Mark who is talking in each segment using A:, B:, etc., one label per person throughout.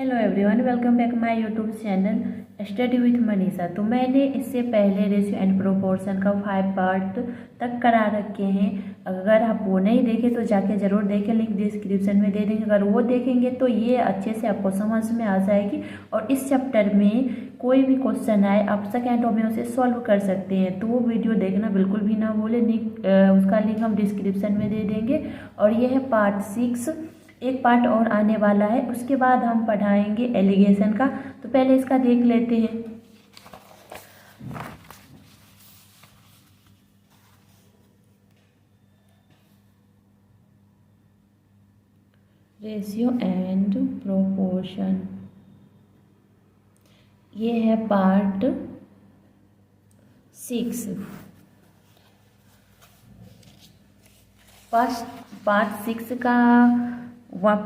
A: Hello everyone, welcome back my YouTube channel study with Manisha. तो मैंने इससे पहले रेशियो एंड प्रोपोर्शन का 5 पार्ट तक करा रखे हैं। अगर आप वो नहीं देखे तो जाके ज़रूर देखें, लिंक डिस्क्रिप्शन में दे देंगे। अगर वो देखेंगे तो ये अच्छे से आपको समझ में आ जाएगी और इस चैप्टर में कोई भी क्वेश्चन आए आप सेकेंडों में उसे सॉल्व कर सकते हैं। तो वो वीडियो देखना बिल्कुल भी ना भूलें, उसका लिंक हम डिस्क्रिप्शन में दे देंगे। और ये है पार्ट 6, एक पार्ट और आने वाला है, उसके बाद हम पढ़ाएंगे एलिगेशन का। तो पहले इसका देख लेते हैं। रेशियो एंड प्रोपोर्शन, ये है पार्ट 6। पार्ट 6 का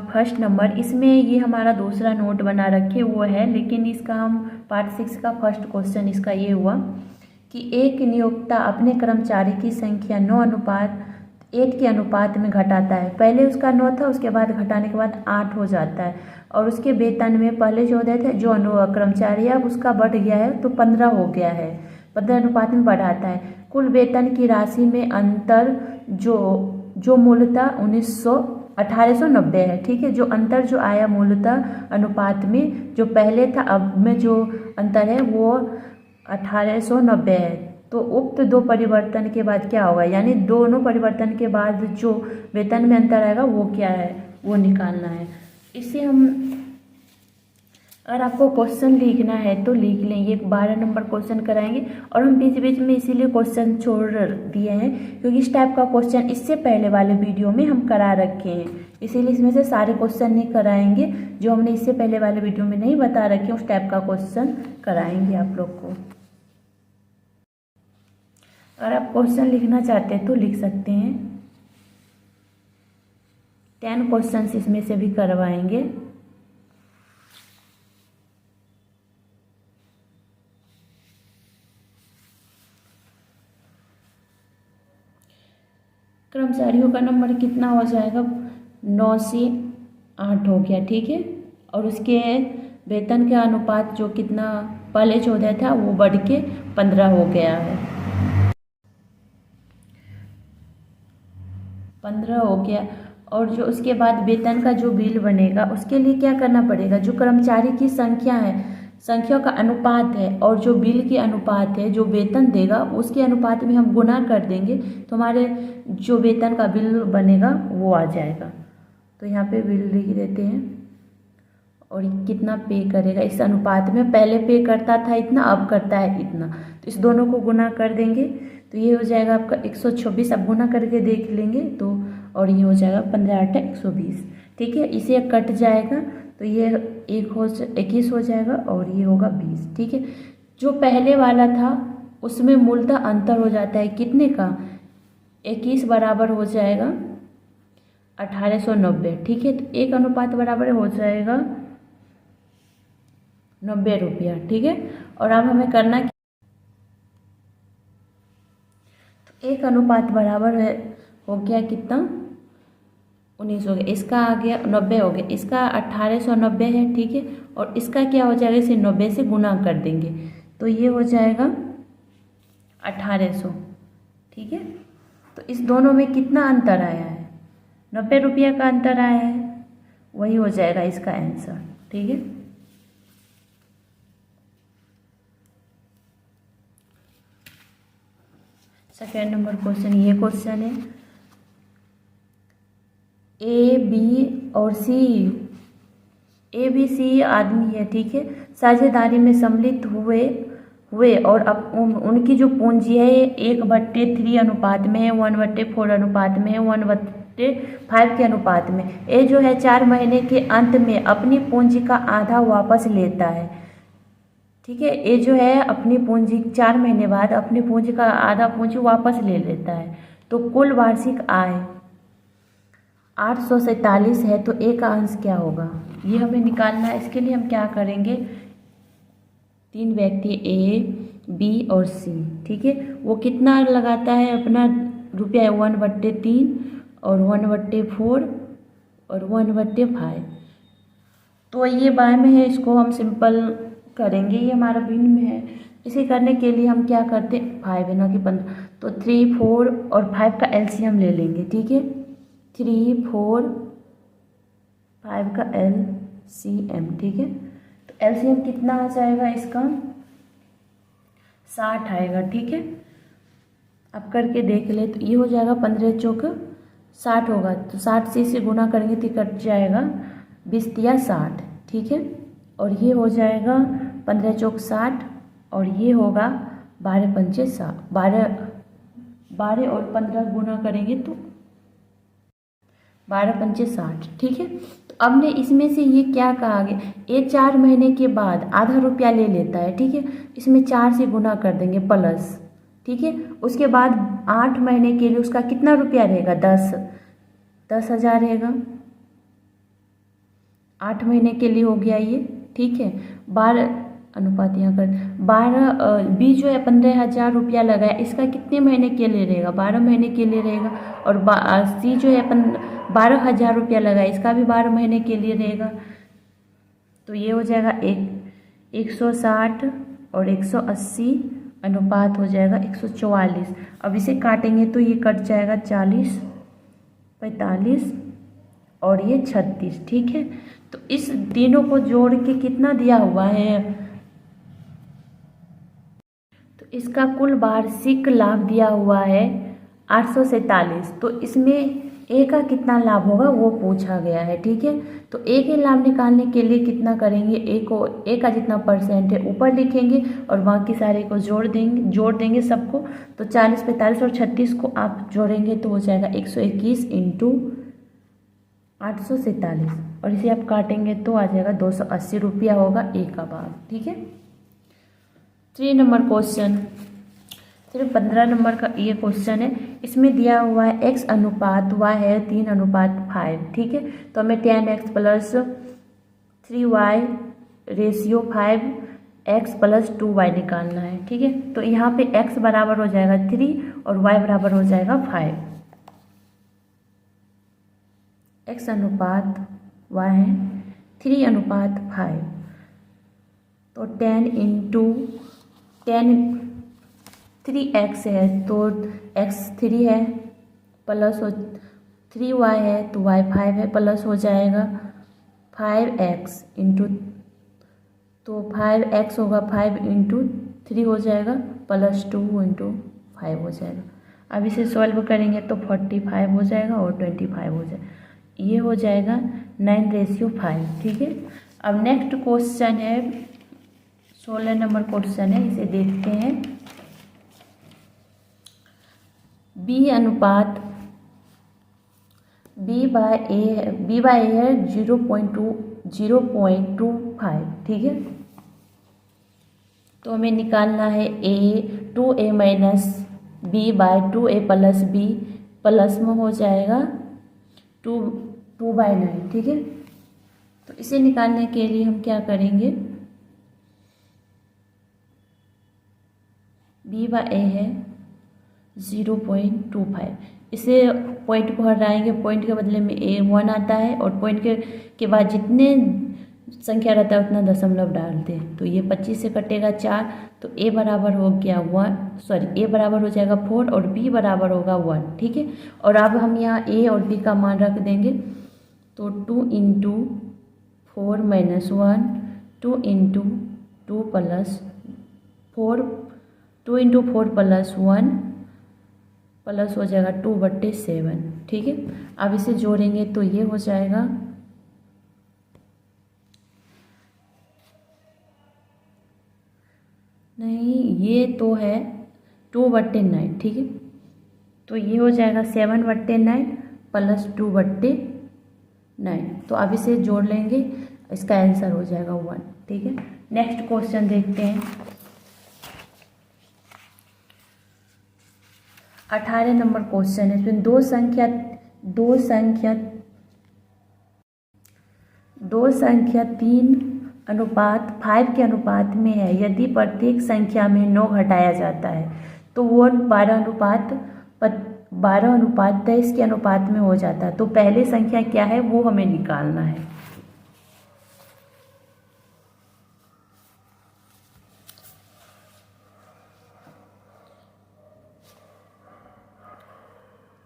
A: फर्स्ट नंबर, इसमें ये हमारा दूसरा नोट बना रखे वो है, लेकिन इसका हम पार्ट 6 का फर्स्ट क्वेश्चन इसका ये हुआ कि एक नियोक्ता अपने कर्मचारी की संख्या 9:8 के अनुपात में घटाता है। पहले उसका 9 था, उसके बाद घटाने के बाद 8 हो जाता है। और उसके वेतन में पहले 14 थे, जो कर्मचारी है अब उसका बढ़ गया है तो 15 हो गया है, 15 अनुपात में बढ़ाता है। कुल वेतन की राशि में अंतर जो मूलतः 1890 है, ठीक है। जो अंतर जो आया मूलतः अनुपात में, जो पहले था अब में जो अंतर है वो 1890 है। तो उक्त दो परिवर्तन के बाद क्या होगा, यानी दोनों परिवर्तन के बाद जो वेतन में अंतर आएगा वो क्या है, वो निकालना है। इससे हम, अगर आपको क्वेश्चन लिखना है तो लिख लें। ये 12 नंबर क्वेश्चन कराएंगे और हम बीच बीच में इसीलिए क्वेश्चन छोड़ दिए हैं क्योंकि इस टाइप का क्वेश्चन इससे पहले वाले वीडियो में हम करा रखे हैं, इसीलिए इसमें से सारे क्वेश्चन नहीं कराएंगे। जो हमने इससे पहले वाले वीडियो में नहीं बता रखे उस टाइप का क्वेश्चन कराएंगे आप लोग को। अगर आप क्वेश्चन लिखना चाहते हैं तो लिख सकते हैं। 10 क्वेश्चन इसमें से भी करवाएंगे। कर्मचारियों का नंबर कितना हो जाएगा, 9 से 8 हो गया, ठीक है। और उसके वेतन के अनुपात जो कितना पहले 14 था वो बढ़ के 15 हो गया है, 15 हो गया। और जो उसके बाद वेतन का जो बिल बनेगा उसके लिए क्या करना पड़ेगा, जो कर्मचारी की संख्या है, संख्या का अनुपात है और जो बिल के अनुपात है, जो वेतन देगा उसके अनुपात में हम गुना कर देंगे तो हमारे जो वेतन का बिल बनेगा वो आ जाएगा। तो यहाँ पे बिल लिख देते हैं और कितना पे करेगा इस अनुपात में, पहले पे करता था इतना, अब करता है इतना, तो इस दोनों को गुना कर देंगे तो ये हो जाएगा आपका 126। अब गुना करके देख लेंगे तो, और ये हो जाएगा 15 × 8 = 120, ठीक है। इसे कट जाएगा तो ये 21 हो जाएगा और ये होगा 20, ठीक है। जो पहले वाला था उसमें मूलतः अंतर हो जाता है कितने का, 21 बराबर हो जाएगा 1890, ठीक है। तो 1 अनुपात बराबर हो जाएगा 90 रुपया, ठीक है। और अब हमें करना, तो 1 अनुपात बराबर है, हो गया कितना, 19 हो गया। इसका आ गया 90 हो गया, इसका 1890 है, ठीक है। और इसका क्या हो जाएगा, इसे 90 से गुना कर देंगे तो ये हो जाएगा 1800, ठीक है। तो इस दोनों में कितना अंतर आया है, 90 रुपया का अंतर आया है, वही हो जाएगा इसका आंसर, ठीक है। सेकेंड नंबर क्वेश्चन, ये क्वेश्चन है ए बी और सी, ए बी सी आदमी है, ठीक है। साझेदारी में सम्मिलित हुए और अब उनकी जो पूंजी है 1/3 अनुपात में है, 1/4 अनुपात में है, 1/5 के अनुपात में। ए जो है 4 महीने के अंत में अपनी पूंजी का आधा वापस लेता है, ठीक है। ए जो है अपनी पूंजी 4 महीने बाद अपनी पूंजी का आधा पूंजी वापस ले लेता है। तो कुल वार्षिक आय 847 है, तो ए का अंश क्या होगा, ये हमें निकालना है। इसके लिए हम क्या करेंगे, 3 व्यक्ति ए बी और सी, ठीक है। वो कितना लगाता है अपना रुपया, 1/3 और 1/4 और 1/5। तो ये बाय में है, इसको हम सिंपल करेंगे, ये हमारा भिन्न में है। इसे करने के लिए हम क्या करते हैं, 5 है ना कि 15, तो 3, 4 और 5 का एलसीएम ले लेंगे, ठीक है। 3, 4, 5 का एलसीएम, ठीक है। तो एलसीएम कितना आ जाएगा इसका, 60 आएगा, ठीक है। अब करके देख ले, तो ये हो जाएगा 15 चौक 60 होगा, तो 60 से इसे गुना करेंगे तो कट जाएगा 20 या 60, ठीक है। और ये हो जाएगा 15 चौक 60 और ये होगा 12 पंचे 60, 12 और 15 गुना करेंगे तो 12 पंचे 60, ठीक है। तो अब ने इसमें से ये क्या कहा गया, ये 4 महीने के बाद आधा रुपया ले लेता है, ठीक है। इसमें 4 से गुना कर देंगे प्लस, ठीक है। उसके बाद 8 महीने के लिए उसका कितना रुपया रहेगा, 10,000 रहेगा। 8 महीने के लिए हो गया ये, ठीक है। 12 अनुपात यहाँ कर 12 बी जो है 15,000 रुपया लगाया, इसका कितने महीने के लिए रहेगा, 12 महीने के लिए रहेगा। और सी जो है 12,000 रुपया लगाया, इसका भी 12 महीने के लिए रहेगा। तो ये हो जाएगा 160 और 180 अनुपात हो जाएगा 144। अब इसे काटेंगे तो ये कट जाएगा 40, 45 और ये 36, ठीक है। तो इस तीनों को जोड़ के कितना दिया हुआ है, तो इसका कुल वार्षिक लाभ दिया हुआ है 847। तो इसमें ए का कितना लाभ होगा वो पूछा गया है, ठीक है। तो ए के लाभ निकालने के लिए कितना करेंगे, ए का जितना परसेंट है ऊपर लिखेंगे और बाकी सारे को जोड़ देंगे सबको। तो 40, 45 और 36 को आप जोड़ेंगे तो हो जाएगा 121 इंटू 847 और इसे आप काटेंगे तो आ जाएगा 280 रुपया होगा ए का भाग, ठीक है। 3 नंबर क्वेश्चन, सिर्फ 15 नंबर का ये क्वेश्चन है। इसमें दिया हुआ है x अनुपात y है 3:5, ठीक है। तो हमें 10x plus 3y ratio 5x plus 2y निकालना है, ठीक है। तो यहाँ पे x बराबर हो जाएगा 3 और y बराबर हो जाएगा 5। x अनुपात y है 3:5, तो 10 इंटू 10 3x है तो x 3 है प्लस 3y है तो y 5 है प्लस हो जाएगा 5x इंटू, तो 5x होगा 5 इंटू 3 हो जाएगा प्लस 2 इंटू 5 हो जाएगा। अब इसे सॉल्व करेंगे तो 45 हो जाएगा और 25 हो जाएगा, ये हो जाएगा 9:5, ठीक है। अब नेक्स्ट क्वेश्चन है 16 नंबर क्वेश्चन है, इसे देखते हैं। b अनुपात b बाय ए है 0.25, ठीक है। तो हमें निकालना है a 2a minus b by 2a plus b plus में हो जाएगा 2/9, ठीक है। तो इसे निकालने के लिए हम क्या करेंगे, b बाय a है 0.25, इसे पॉइंट को हटाएंगे, पॉइंट के बदले में a1 आता है और पॉइंट के बाद जितने संख्या रहता है उतना दशमलव डालते हैं। तो ये 25 से कटेगा 4, तो a बराबर हो गया 1, a बराबर हो जाएगा 4 और b बराबर होगा 1, ठीक है। और अब हम यहाँ a और b का मान रख देंगे, तो 2 into 4 minus 1, 2 into 2 plus 4, 2 into 4 plus 1 plus हो जाएगा 2/7, ठीक है। अब इसे जोड़ेंगे तो ये हो जाएगा नहीं, ये तो है 2/9, ठीक है। तो ये हो जाएगा 7/9 प्लस 2/9। तो अब इसे जोड़ लेंगे, इसका आंसर हो जाएगा 1, ठीक है। नेक्स्ट क्वेश्चन देखते हैं। 18 नंबर क्वेश्चन है। इसमें दो संख्या 3:5 के अनुपात में है। यदि प्रत्येक संख्या में 9 घटाया जाता है तो वो 12:23 के अनुपात में हो जाता है। तो पहले संख्या क्या है वो हमें निकालना है।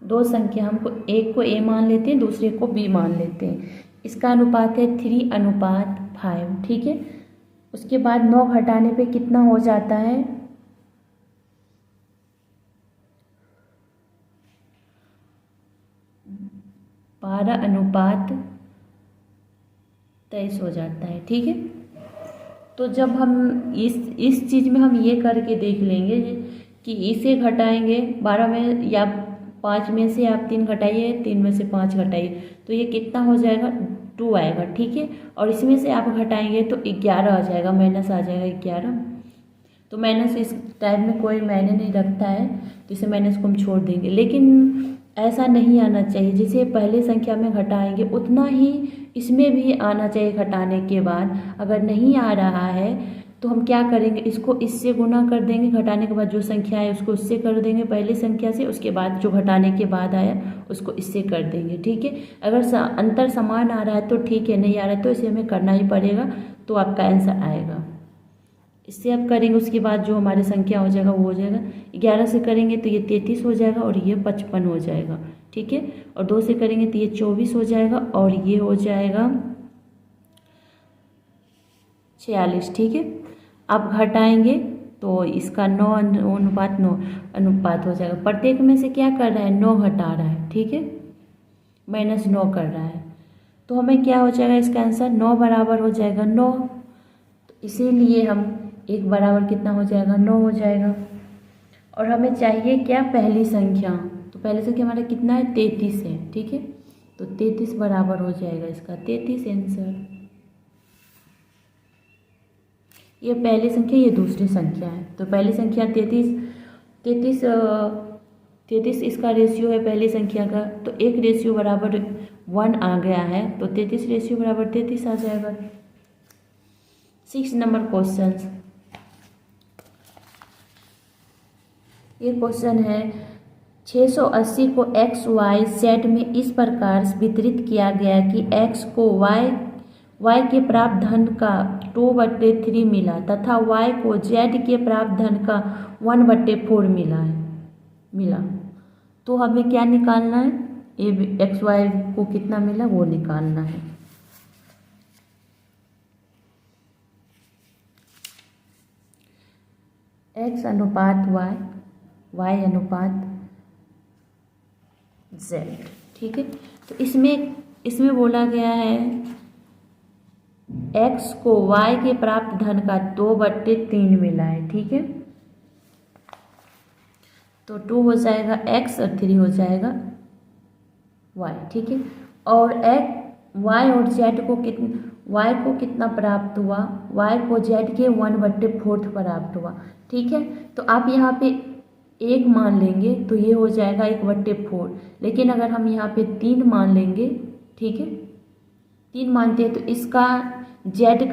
A: दो संख्या हमको एक को ए मान लेते हैं, दूसरे को बी मान लेते हैं। इसका अनुपात है 3:5, ठीक है। उसके बाद 9 घटाने पे कितना हो जाता है, 12:23 हो जाता है, ठीक है। तो जब हम इस चीज़ में हम ये करके देख लेंगे कि इसे घटाएंगे 12 में या 5 में से आप 3 घटाइए, 3 में से 5 घटाइए, तो ये कितना हो जाएगा, 2 आएगा, ठीक है। और इसमें से आप घटाएंगे तो 11 आ जाएगा, माइनस आ जाएगा 11। तो माइनस इस टाइप में कोई मायने नहीं रखता है, तो इसे माइनस को हम छोड़ देंगे। लेकिन ऐसा नहीं आना चाहिए, जिसे पहले संख्या में घटाएंगे उतना ही इसमें भी आना चाहिए घटाने के बाद। अगर नहीं आ रहा है तो हम क्या करेंगे, इसको इससे गुना कर देंगे, घटाने के बाद जो संख्या है उसको इससे कर देंगे पहले संख्या से, उसके बाद जो घटाने के बाद आया उसको इससे कर देंगे, ठीक है। अगर अंतर समान आ रहा है तो ठीक है, नहीं आ रहा है तो इसे हमें करना ही पड़ेगा, तो आपका आंसर आएगा। इससे आप करेंगे, उसके बाद जो हमारी संख्या हो जाएगा वो हो जाएगा। 11 से करेंगे तो ये 33 हो जाएगा और ये 55 हो जाएगा, ठीक है। और 2 से करेंगे तो ये 24 हो जाएगा और ये हो जाएगा 46, ठीक है। अब घटाएंगे तो इसका 9:9 अनुपात हो जाएगा। प्रत्येक में से क्या कर रहा है, 9 घटा रहा है, ठीक है, -9 कर रहा है। तो हमें क्या हो जाएगा, इसका आंसर 9 बराबर हो जाएगा 9। तो इसीलिए हम 1 बराबर कितना हो जाएगा, 9 हो जाएगा। और हमें चाहिए क्या, पहली संख्या। तो पहली संख्या हमारा कितना है, 33 है, ठीक है। तो 33 बराबर हो जाएगा इसका 33 आंसर। ये पहली संख्या, ये दूसरी संख्या है। तो पहली संख्या 33 इसका रेशियो है पहली संख्या का, तो 1 रेशियो बराबर 1 आ गया है, तो 33 रेशियो बराबर 33 आ जाएगा। 6 नंबर क्वेश्चन, ये क्वेश्चन है 680 को एक्स वाई जेड में इस प्रकार वितरित किया गया कि एक्स को वाई के प्राप्त धन का 2/3 मिला तथा वाई को जेड के प्राप्त धन का 1/4 मिला। तो हमें क्या निकालना है, एक्स वाई को कितना मिला वो निकालना है। एक्स अनुपात वाई, वाई अनुपात जेड, ठीक है। तो इसमें बोला गया है एक्स को वाई के प्राप्त धन का 2/3 मिला है, ठीक है। तो 2 हो जाएगा एक्स और 3 हो जाएगा वाई, ठीक है। और वाई और जेड को वाई को कितना प्राप्त हुआ, वाई को जेड के 1/4 प्राप्त हुआ, ठीक है। तो आप यहाँ पे 1 मान लेंगे तो ये हो जाएगा 1/4। लेकिन अगर हम यहाँ पे 3 मान लेंगे, ठीक है, 3 मानते हैं तो इसका जेड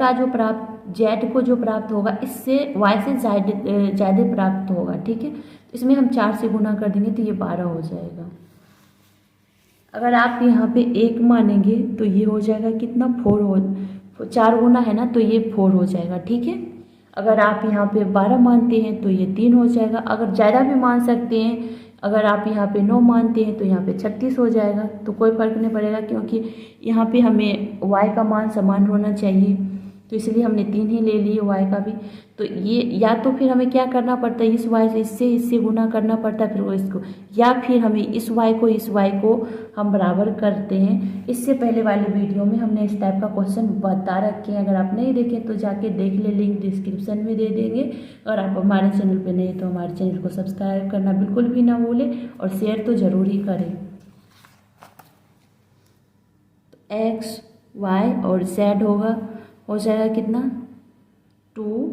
A: को जो प्राप्त होगा इससे वाई से ज़्यादा प्राप्त होगा, ठीक है। तो इसमें हम 4 से गुना कर देंगे तो ये 12 हो जाएगा। अगर आप यहाँ पे 1 मानेंगे तो ये हो जाएगा कितना, 4 गुना है ना, तो ये 4 हो जाएगा, ठीक है। अगर आप यहाँ पे 12 मानते हैं तो ये 3 हो जाएगा। अगर ज़्यादा भी मान सकते हैं, अगर आप यहाँ पे 9 मानते हैं तो यहाँ पे 36 हो जाएगा। तो कोई फ़र्क नहीं पड़ेगा, क्योंकि यहाँ पे हमें y का मान समान होना चाहिए, तो इसलिए हमने 3 ही ले लिए y का भी। तो ये या तो फिर हमें क्या करना पड़ता है, इस y से इससे गुना करना पड़ता है, फिर वो इसको, या फिर हमें इस y को हम बराबर करते हैं। इससे पहले वाले वीडियो में हमने इस टाइप का क्वेश्चन बता रखे हैं, अगर आप नहीं देखें तो जाके देख ले, लिंक डिस्क्रिप्शन में दे देंगे। और आप हमारे चैनल पे नहीं तो हमारे चैनल को सब्सक्राइब करना बिल्कुल भी ना भूलें और शेयर तो ज़रूर ही करें। एक्स वाई और जेड हो जाएगा कितना, 2,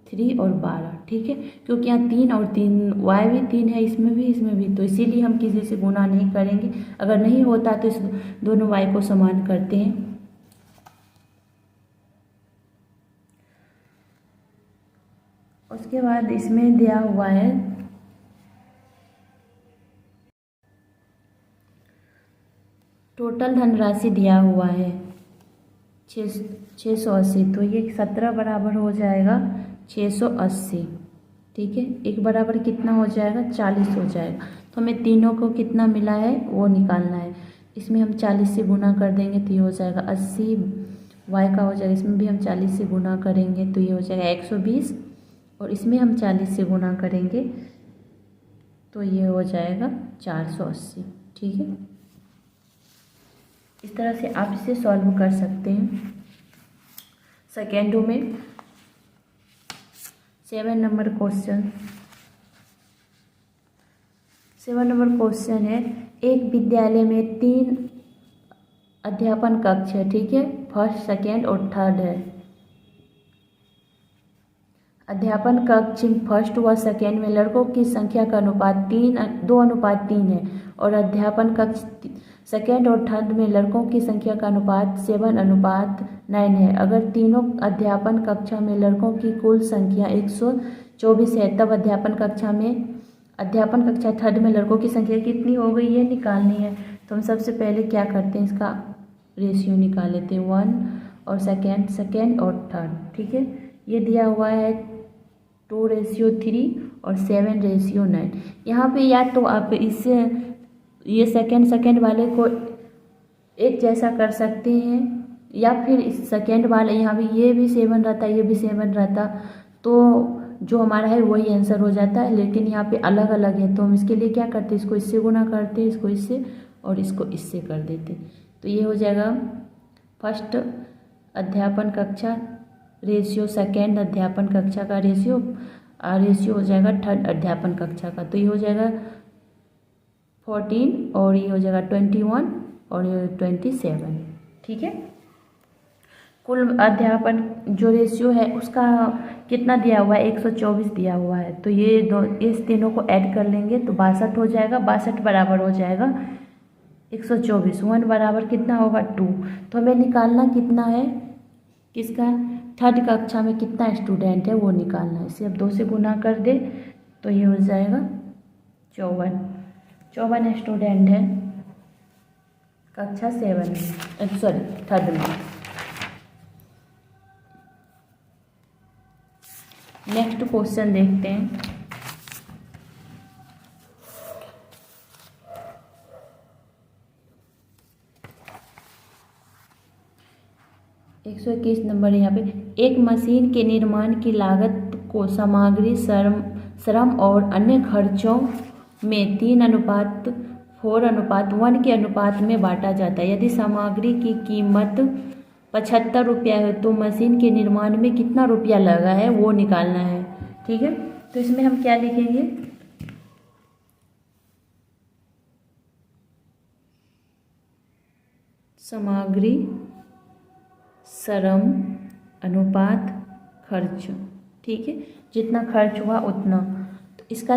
A: 3 और 12, ठीक है। क्योंकि यहाँ 3 और 3 वाई भी 3 है, इसमें भी, तो इसीलिए हम किसी से गुना नहीं करेंगे। अगर नहीं होता तो इस दोनों वाई को समान करते हैं। उसके बाद इसमें दिया हुआ है टोटल धनराशि दिया हुआ है 680, तो ये 17 बराबर हो जाएगा 680, ठीक है। 1 बराबर कितना हो जाएगा, 40 हो जाएगा। तो हमें तीनों को कितना मिला है वो निकालना है। इसमें हम 40 से गुना कर देंगे तो ये हो जाएगा 80 y का हो जाएगा। इसमें भी हम 40 से गुना करेंगे तो ये हो जाएगा 120 और इसमें हम 40 से गुना करेंगे तो ये हो जाएगा 480। ठीक है, इस तरह से आप इसे सॉल्व कर सकते हैं। सेकेंडों में 7 नंबर क्वेश्चन, 7 नंबर क्वेश्चन है, एक विद्यालय में 3 अध्यापन कक्ष है। ठीक है, फर्स्ट, सेकेंड और थर्ड है। अध्यापन कक्ष फर्स्ट व सेकेंड में लड़कों की संख्या का अनुपात 2:3 है और अध्यापन कक्ष सेकेंड और थर्ड में लड़कों की संख्या का अनुपात 7:9 है। अगर तीनों अध्यापन कक्षा में लड़कों की कुल संख्या 124 है तब अध्यापन कक्षा थर्ड में लड़कों की संख्या कितनी हो गई है, निकालनी है। तो हम सबसे पहले क्या करते हैं, इसका रेशियो निकाल लेते हैं, 1 और सेकेंड और थर्ड। ठीक है, ये दिया हुआ है 2:3 और 7:9। यहाँ पे या तो आप इससे ये सेकेंड वाले को एक जैसा कर सकते हैं या फिर इस सेकेंड वाले यहाँ भी ये भी 7 रहता, ये भी 7 रहता तो जो हमारा है वही आंसर हो जाता है। लेकिन यहाँ पे अलग अलग है तो हम इसके लिए क्या करते हैं, इसको इससे गुना करते हैं, इसको इससे और इसको इससे कर देते। तो ये हो जाएगा फर्स्ट अध्यापन कक्षा रेशियो सेकेंड अध्यापन कक्षा का रेशियो हो जाएगा थर्ड अध्यापन कक्षा का। तो ये हो जाएगा 14 और ये हो जाएगा 21 और ये 27। ठीक है, कुल अध्यापन जो रेशियो है उसका कितना दिया हुआ है, 124 दिया हुआ है। तो ये इस तीनों को ऐड कर लेंगे तो 62 हो जाएगा। 62 बराबर हो जाएगा 124। 1 बराबर कितना होगा, 2। तो हमें निकालना कितना है, किसका, थर्ड कक्षा में कितना स्टूडेंट है वो निकालना है। इसे अब 2 से गुना कर दे तो ये हो जाएगा 54 स्टूडेंट है कक्षा 7 में, थर्ड में। नेक्स्ट क्वेश्चन देखते हैं। एक 121 नंबर है यहाँ पे। एक मशीन के निर्माण की लागत को सामग्री, श्रम और अन्य खर्चों में 3:4:1 के अनुपात में बांटा जाता है। यदि सामग्री की कीमत 75 रुपया है तो मशीन के निर्माण में कितना रुपया लगा है वो निकालना है। ठीक है, तो इसमें हम क्या लिखेंगे, सामग्री, श्रम अनुपात खर्च। ठीक है, जितना खर्च हुआ उतना। तो इसका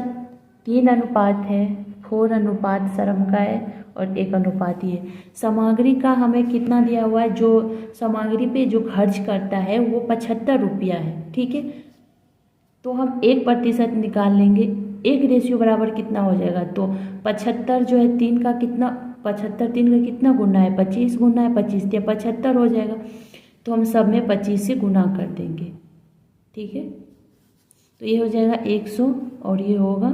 A: 3 अनुपात है, 4 अनुपात श्रम का है और 1 अनुपात ये। सामग्री का हमें कितना दिया हुआ है, जो सामग्री पे जो खर्च करता है वो 75 रुपया है। ठीक है, तो हम 1% निकाल लेंगे। 1 रेशियो बराबर कितना हो जाएगा, तो 75 जो है 3 का कितना, 75 3 का कितना गुना है, 25 गुना है, 25 या 75 हो जाएगा। तो हम सब में 25 से गुना कर देंगे। ठीक है, तो ये हो जाएगा 100 और ये होगा,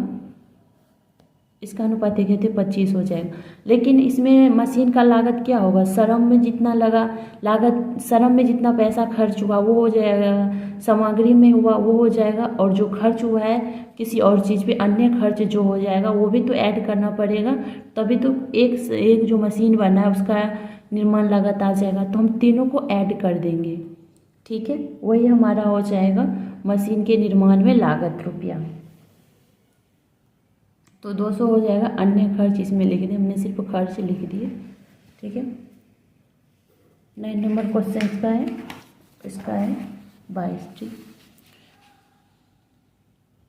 A: इसका अनुपात देखे थे 25 हो जाएगा। लेकिन इसमें मशीन का लागत क्या होगा, श्रम में जितना लगा, लागत श्रम में जितना पैसा खर्च हुआ वो हो जाएगा, सामग्री में हुआ वो हो जाएगा, और जो खर्च हुआ है किसी और चीज़ पे अन्य खर्च जो हो जाएगा वो भी तो ऐड करना पड़ेगा, तभी तो एक जो मशीन बना है उसका निर्माण लागत आ जाएगा। तो हम तीनों को ऐड कर देंगे। ठीक है, वही हमारा हो जाएगा मशीन के निर्माण में लागत रुपया। तो 200 हो जाएगा। अन्य खर्च इसमें लिख दिए, हमने सिर्फ खर्च लिख दिए। ठीक है, 9 नंबर क्वेश्चन इसका है 22। ठीक,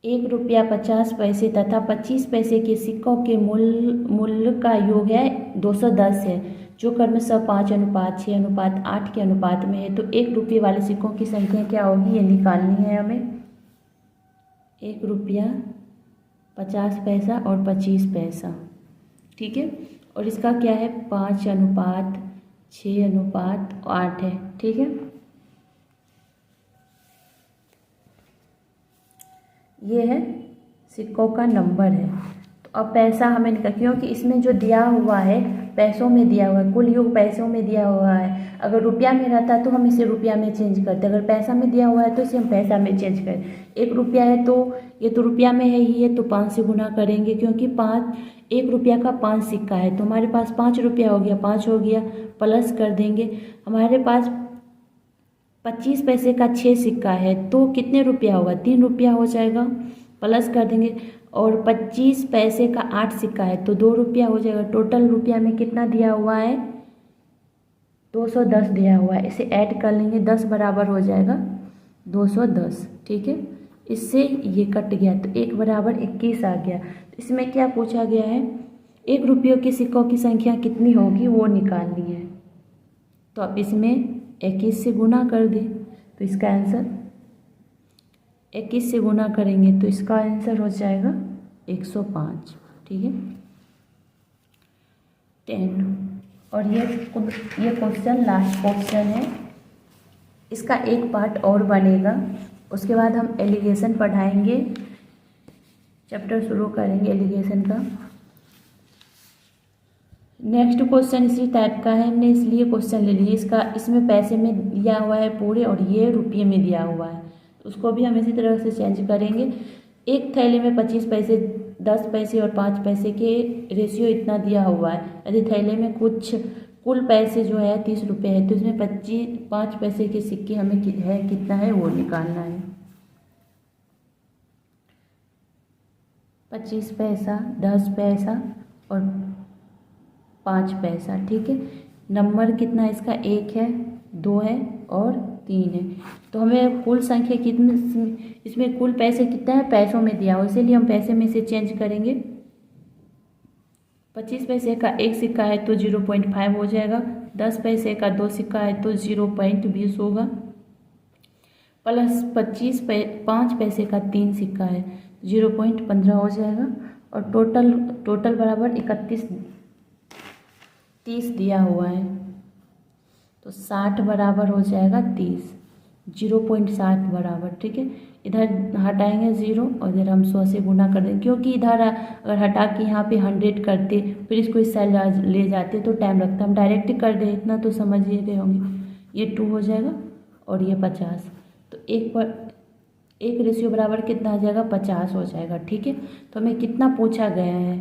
A: 1 रुपया 50 पैसे तथा 25 पैसे के सिक्कों के मूल्य का योग है 210 है, जो क्रमशः 5:6:8 के अनुपात में है। तो 1 रुपये वाले सिक्कों की संख्या क्या होगी, ये निकालनी है हमें। 1 रुपया 50 पैसा और 25 पैसा। ठीक है, और इसका क्या है 5:6:8 है। ठीक है, ये है सिक्कों का नंबर है। तो अब पैसा हमें निकाल, क्योंकि इसमें जो दिया हुआ है पैसों में दिया हुआ है, कुल योग पैसों में दिया हुआ है। अगर रुपया में रहता तो हम इसे रुपया में चेंज करते, अगर पैसा में दिया हुआ है तो इसे हम पैसा में चेंज करें। 1 रुपया है तो ये तो रुपया में है ही है, तो 5 से गुना करेंगे, क्योंकि 1 रुपया का 5 सिक्का है, तो हमारे पास 5 रुपया हो गया, 5 हो गया, प्लस कर देंगे। हमारे पास 25 पैसे का 6 सिक्का है, तो कितने रुपया होगा, 3 रुपया हो जाएगा, प्लस कर देंगे। और 25 पैसे का 8 सिक्का है, तो 2 रुपया हो जाएगा। टोटल रुपया में कितना दिया हुआ है, 210 दिया हुआ है। इसे ऐड कर लेंगे, 10 बराबर हो जाएगा 210, ठीक है। इससे ये कट गया, तो 1 बराबर 21 आ गया। तो इसमें क्या पूछा गया है, 1 रुपयों के सिक्कों की संख्या कितनी होगी वो निकालनी है। तो आप इसमें 21 से गुना कर दें, तो इसका आंसर 21 से गुना करेंगे तो इसका आंसर हो जाएगा 105, ठीक है। 10। और ये क्वेश्चन लास्ट क्वेश्चन है, इसका एक पार्ट और बनेगा, उसके बाद हम एलिगेशन पढ़ाएंगे, चैप्टर शुरू करेंगे एलिगेशन का। नेक्स्ट क्वेश्चन इसी टाइप का है, हमने इसलिए क्वेश्चन ले लिया। इसमें पैसे में दिया हुआ है पूरे और ये रुपये में दिया हुआ है, तो उसको भी हम इसी तरह से चेंज करेंगे। एक थैले में 25 पैसे, 10 पैसे और 5 पैसे के रेशियो इतना दिया हुआ है। यदि थैले में कुल पैसे जो है 30 रुपये है, तो इसमें 5 पैसे के सिक्के हमें कितना है वो निकालना है। 25 पैसा, 10 पैसा और 5 पैसा, ठीक है। नंबर कितना है इसका, 1 है, 2 है और 3 है। तो हमें कुल संख्या कितनी, इसमें कुल पैसे कितना है, पैसों में दिया हो, इसीलिए हम पैसे में से चेंज करेंगे। 25 पैसे का 1 सिक्का है तो 0.5 हो जाएगा, 10 पैसे का 2 सिक्का है तो 0.20 होगा, प्लस 5 पैसे का 3 सिक्का है 0.15 हो जाएगा, और टोटल बराबर 30 दिया हुआ है, तो 60 बराबर हो जाएगा 30, 0.60 बराबर, ठीक है। इधर हटाएंगे 0 और इधर हम 100 से गुना कर देंगे, क्योंकि इधर अगर हटा के यहाँ पे 100 करते फिर इसको इस साइड ले जाते तो टाइम लगता, हम डायरेक्ट कर दे, इतना तो समझ ही गए होंगे। ये 2 हो जाएगा और ये 50, तो एक रेशियो बराबर कितना आ जाएगा, 50 हो जाएगा, ठीक है। तो हमें कितना पूछा गया है,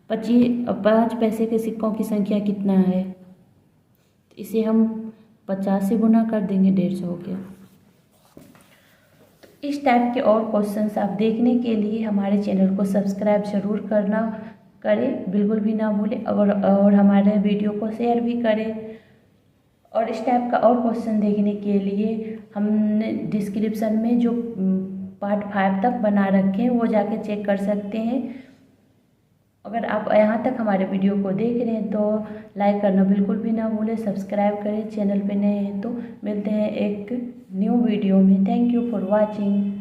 A: 5 पैसे के सिक्कों की संख्या कितना है, तो इसे हम 50 से गुना कर देंगे, 150 हो गया। तो इस टाइप के और क्वेश्चंस आप देखने के लिए हमारे चैनल को सब्सक्राइब जरूर करें, बिल्कुल भी ना भूलें, और हमारे वीडियो को शेयर भी करें। और इस टाइप का और क्वेश्चन देखने के लिए हमने डिस्क्रिप्शन में जो पार्ट 5 तक बना रखे हैं वो जाके चेक कर सकते हैं। अगर आप यहाँ तक हमारे वीडियो को देख रहे हैं तो लाइक करना बिल्कुल भी ना भूलें, सब्सक्राइब करें, चैनल पे नए हैं तो। मिलते हैं एक न्यू वीडियो में। Thank you for watching.